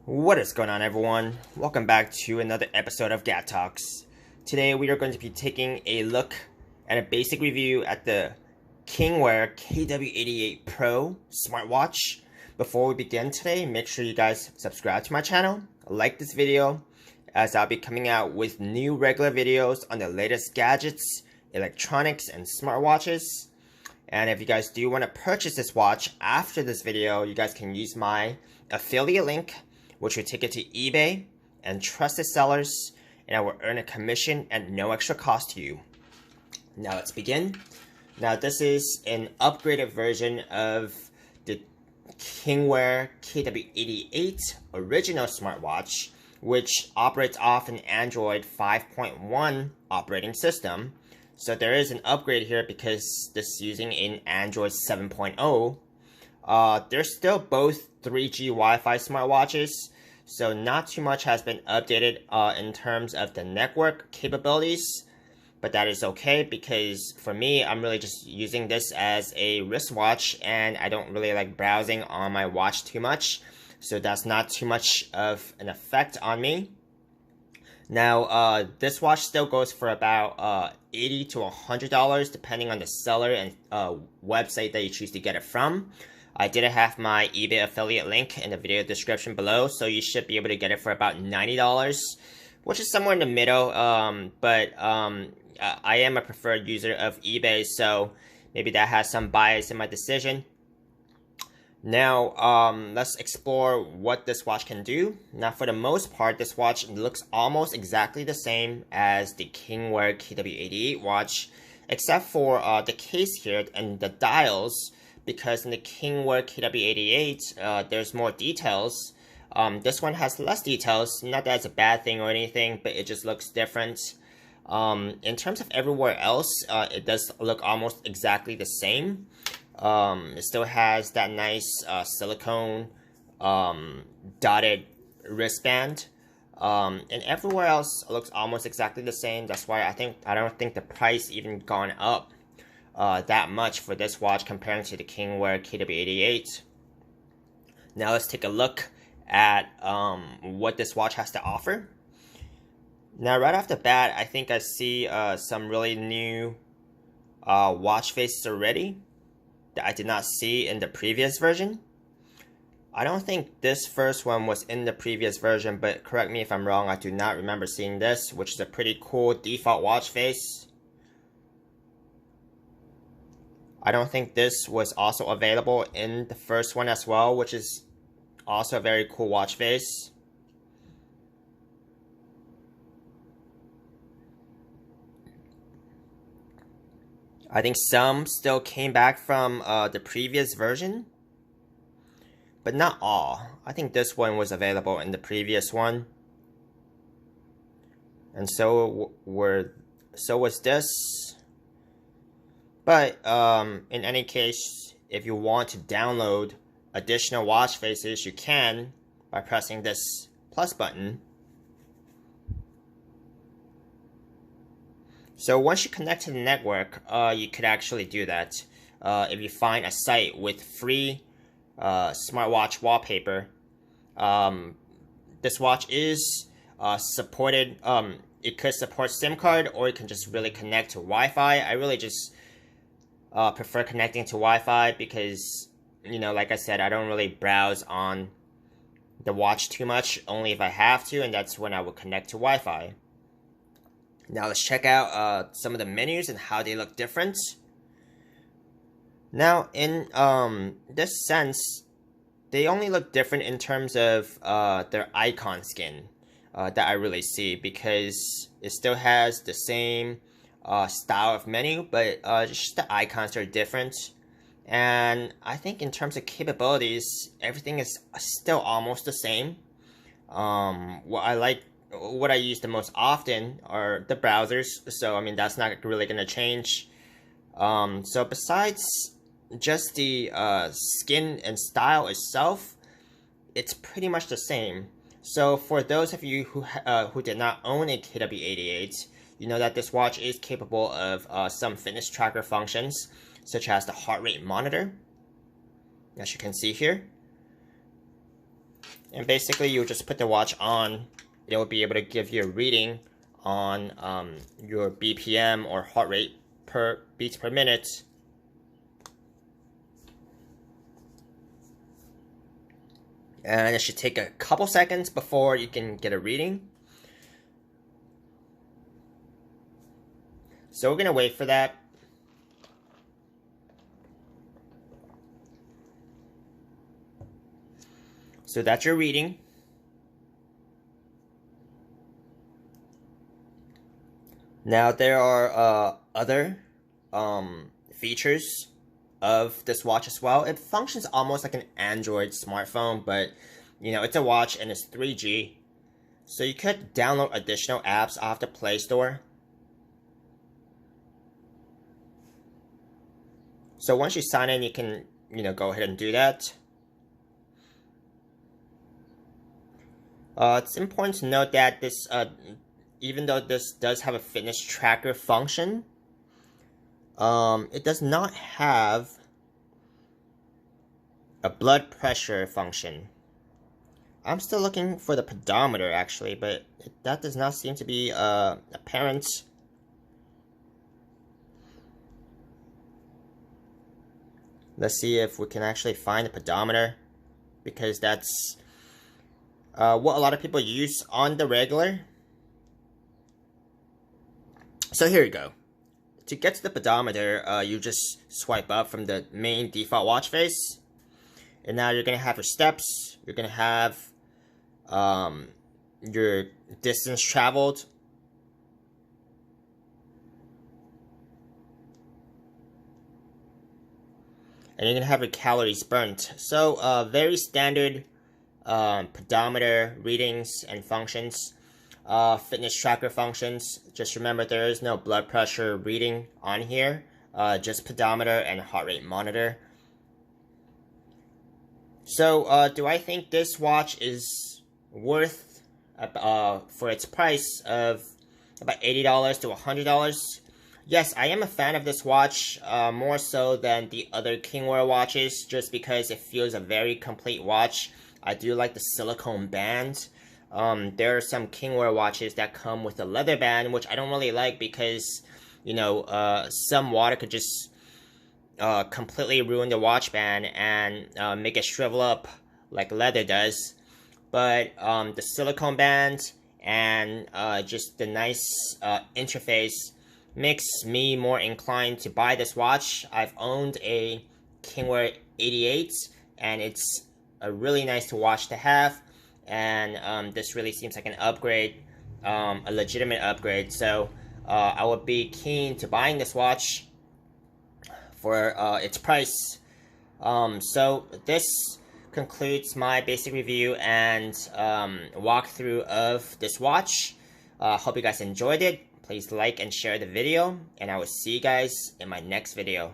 What is going on, everyone? Welcome back to another episode of Gat Talks. Today we are going to be taking a look at a basic review at the Kingwear KW88 Pro smartwatch. Before we begin today, make sure you guys subscribe to my channel, like this video, as I'll be coming out with new regular videos on the latest gadgets, electronics, and smartwatches. And if you guys do want to purchase this watch after this video, you guys can use my affiliate link, which will take it to eBay and trusted sellers, and I will earn a commission at no extra cost to you. Now let's begin. Now this is an upgraded version of the Kingwear KW88 original smartwatch, which operates off an Android 5.1 operating system. So there is an upgrade here because this is using an Android 7.0. They're still both 3G Wi-Fi smartwatches, so not too much has been updated in terms of the network capabilities, but that is okay because for me, I'm really just using this as a wristwatch and I don't really like browsing on my watch too much, so that's not too much of an effect on me. Now, this watch still goes for about $80 to $100 depending on the seller and website that you choose to get it from. I did have my eBay affiliate link in the video description below, so you should be able to get it for about $90, which is somewhere in the middle, but I am a preferred user of eBay, so maybe that has some bias in my decision. Now, let's explore what this watch can do. Now, for the most part, this watch looks almost exactly the same as the Kingwear KW88 watch, except for the case here and the dials, because in the Kingwear KW88, there's more details. This one has less details, not that it's a bad thing or anything, but it just looks different. In terms of everywhere else, it does look almost exactly the same. It still has that nice silicone dotted wristband, and everywhere else looks almost exactly the same. That's why I don't think the price even gone up that much for this watch comparing to the Kingwear KW88. Now let's take a look at what this watch has to offer. Now right off the bat, I think I see some really new watch faces already that I did not see in the previous version. I don't think this first one was in the previous version, but correct me if I'm wrong, I do not remember seeing this, which is a pretty cool default watch face. I don't think this was also available in the first one as well, which is also a very cool watch face. I think some still came back from the previous version, but not all. I think this one was available in the previous one, and so was this. But in any case, if you want to download additional watch faces, you can by pressing this plus button. So once you connect to the network, you could actually do that. If you find a site with free smartwatch wallpaper, this watch is supported. It could support SIM card, or it can just really connect to Wi-Fi. I really just prefer connecting to Wi-Fi because, you know, like I said, I don't really browse on the watch too much, only if I have to, and that's when I will connect to Wi-Fi. Now let's check out some of the menus and how they look different. Now in this sense, they only look different in terms of their icon skin that I really see, because it still has the same style of menu, but just the icons are different. And I think in terms of capabilities, everything is still almost the same. What I use the most often are the browsers, so I mean that's not really going to change. So besides just the skin and style itself, it's pretty much the same. So for those of you who did not own a KW88, you know that this watch is capable of some fitness tracker functions, such as the heart rate monitor, as you can see here. And basically you just put the watch on. It will be able to give you a reading on your BPM or heart rate per beats per minute. And it should take a couple seconds before you can get a reading. So we're gonna wait for that. So that's your reading. Now there are other features of this watch as well. It functions almost like an Android smartphone, but you know, it's a watch and it's 3G. So you could download additional apps off the Play Store. So once you sign in, you can, you know, go ahead and do that. It's important to note that this, even though this does have a fitness tracker function, it does not have a blood pressure function. I'm still looking for the pedometer actually, but that does not seem to be apparent. Let's see if we can actually find the pedometer, because that's what a lot of people use on the regular. So here you go. To get to the pedometer, you just swipe up from the main default watch face. And now you're going to have your steps. You're going to have your distance traveled. And you're going to have your calories burnt. So very standard pedometer readings and functions. Fitness tracker functions. Just remember there is no blood pressure reading on here. Just pedometer and heart rate monitor. So do I think this watch is worth for its price of about $80 to $100? Yes, I am a fan of this watch, more so than the other Kingwear watches, just because it feels a very complete watch. I do like the silicone band. There are some Kingwear watches that come with a leather band, which I don't really like because, you know, some water could just completely ruin the watch band and make it shrivel up like leather does. But the silicone band and just the nice interface makes me more inclined to buy this watch. I've owned a Kingwear 88 and it's a really nice watch to have. And this really seems like an upgrade, a legitimate upgrade. So I would be keen to buying this watch for its price. So this concludes my basic review and walkthrough of this watch. Hope you guys enjoyed it. Please like and share the video, and I will see you guys in my next video.